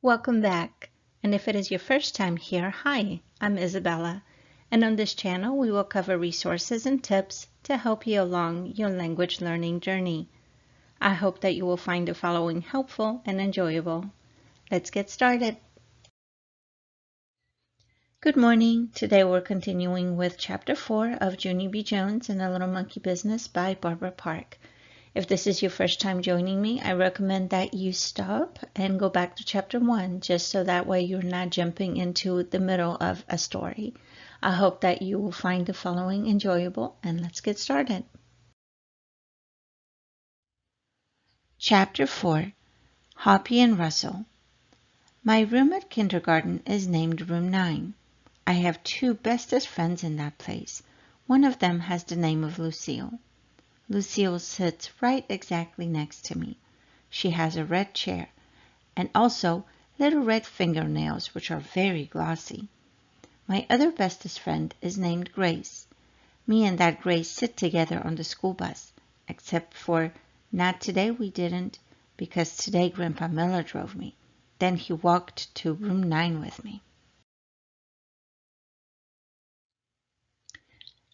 Welcome back. And if it is your first time here, hi, I'm Isabella. And on this channel, we will cover resources and tips to help you along your language learning journey. I hope that you will find the following helpful and enjoyable. Let's get started. Good morning. Today we're continuing with Chapter 4 of Junie B. Jones and the Little Monkey Business by Barbara Park. If this is your first time joining me, I recommend that you stop and go back to Chapter 1, just so that way you're not jumping into the middle of a story. I hope that you will find the following enjoyable, and let's get started. Chapter 4, Hoppy and Russell. My room at kindergarten is named Room 9. I have two bestest friends in that place. One of them has the name of Lucille. Lucille sits right exactly next to me. She has a red chair, and also little red fingernails which are very glossy. My other bestest friend is named Grace. Me and that Grace sit together on the school bus, except for not today we didn't, because today Grandpa Miller drove me. Then he walked to Room 9 with me.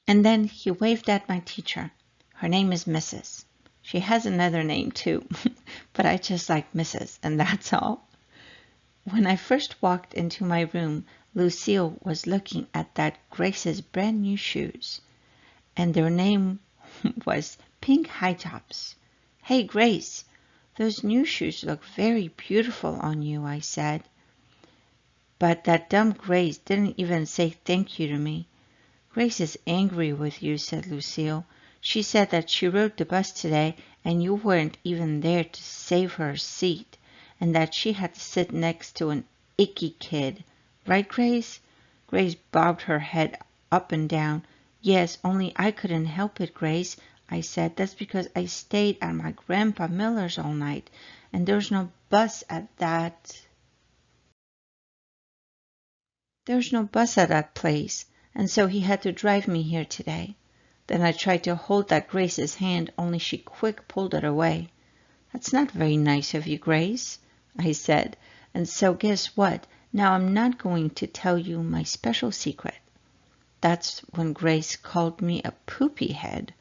And then he waved at my teacher. Her name is Mrs. She has another name too, but I just like Mrs., and that's all. When I first walked into my room, Lucille was looking at that Grace's brand new shoes, and their name was Pink High Tops. Hey, Grace, those new shoes look very beautiful on you, I said. But that dumb Grace didn't even say thank you to me. Grace is angry with you, said Lucille. She said that she rode the bus today and you weren't even there to save her a seat, and that she had to sit next to an icky kid. Right, Grace? Grace bobbed her head up and down. Yes, only I couldn't help it, Grace, I said. That's because I stayed at my Grandpa Miller's all night, and there's no bus at that. There's no bus at that place, and so he had to drive me here today. Then I tried to hold that Grace's hand, only she quick pulled it away. That's not very nice of you, Grace, I said. And so guess what? Now I'm not going to tell you my special secret. That's when Grace called me a poopy head.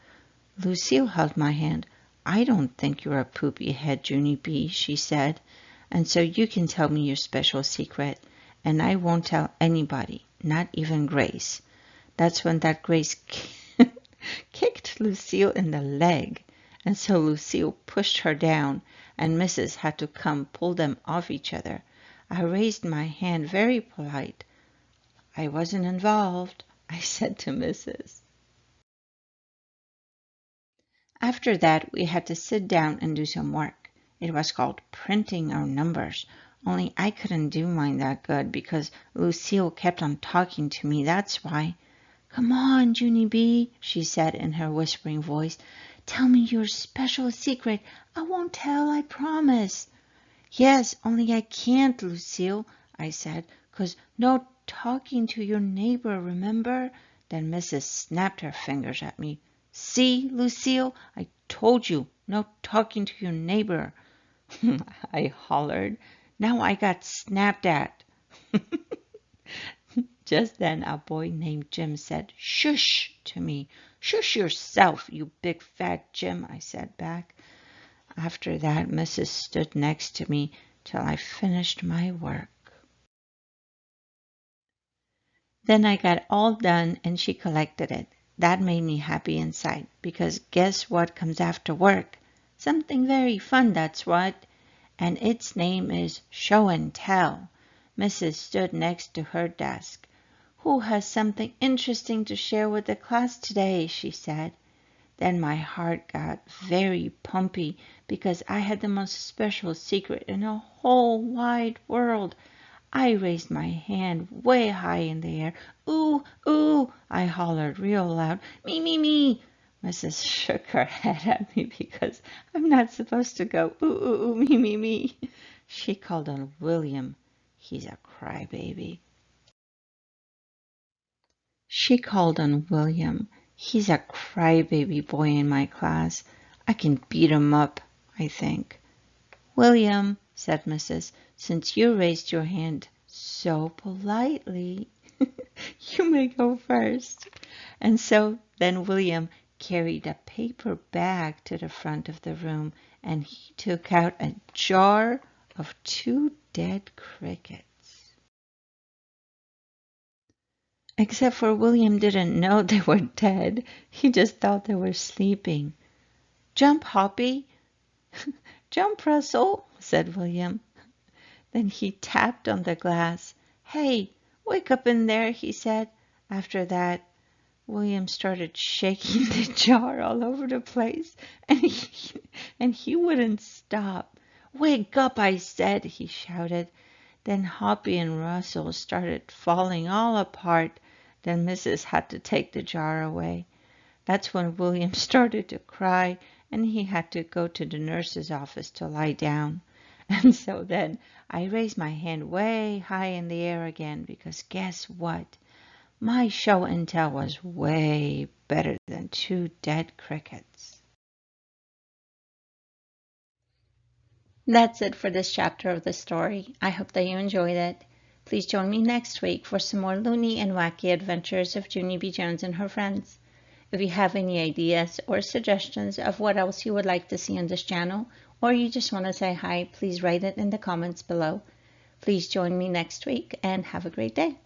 Lucille held my hand. I don't think you're a poopy head, Junie B, she said. And so you can tell me your special secret, and I won't tell anybody, not even Grace. That's when that Grace kicked Lucille in the leg, and so Lucille pushed her down, and Mrs. had to come pull them off each other. I raised my hand very polite. I wasn't involved, I said to Mrs. After that, we had to sit down and do some work. It was called printing our numbers, only I couldn't do mine that good because Lucille kept on talking to me, that's why. Come on, Junie B, she said in her whispering voice. Tell me your special secret. I won't tell, I promise. Yes, only I can't, Lucille, I said, 'cause no talking to your neighbor, remember? Then Mrs. snapped her fingers at me. See, Lucille, I told you, no talking to your neighbor. I hollered. Now I got snapped at. Just then a boy named Jim said, "Shush," to me. "Shush yourself, you big fat Jim," I said back. After that, Mrs. stood next to me till I finished my work. Then I got all done and she collected it. That made me happy inside, because guess what comes after work? Something very fun, that's what. And its name is Show and Tell. Mrs. stood next to her desk. Who has something interesting to share with the class today? She said. Then my heart got very pumpy because I had the most special secret in the whole wide world. I raised my hand way high in the air. Ooh, ooh, I hollered real loud. Me, me, me. Mrs. shook her head at me because I'm not supposed to go, ooh, ooh, ooh, me, me, me. She called on William. He's a crybaby. She called on William. He's a crybaby boy in my class. I can beat him up, I think. William, said Mrs., "since you raised your hand so politely, you may go first." And so then William carried a paper bag to the front of the room, and he took out a jar of 2 dead crickets. Except for William didn't know they were dead. He just thought they were sleeping. "Jump, Hoppy!" "Jump, Russell!" said William. Then he tapped on the glass. "Hey, wake up in there," he said. After that, William started shaking the jar all over the place, and he wouldn't stop. "Wake up, I said," he shouted. Then Hoppy and Russell started falling all apart. Then Mrs. had to take the jar away. That's when William started to cry, and he had to go to the nurse's office to lie down. And so then I raised my hand way high in the air again, because guess what? My show and tell was way better than 2 dead crickets. That's it for this chapter of the story. I hope that you enjoyed it. Please join me next week for some more loony and wacky adventures of Junie B. Jones and her friends. If you have any ideas or suggestions of what else you would like to see on this channel, or you just want to say hi, please write it in the comments below. Please join me next week and have a great day.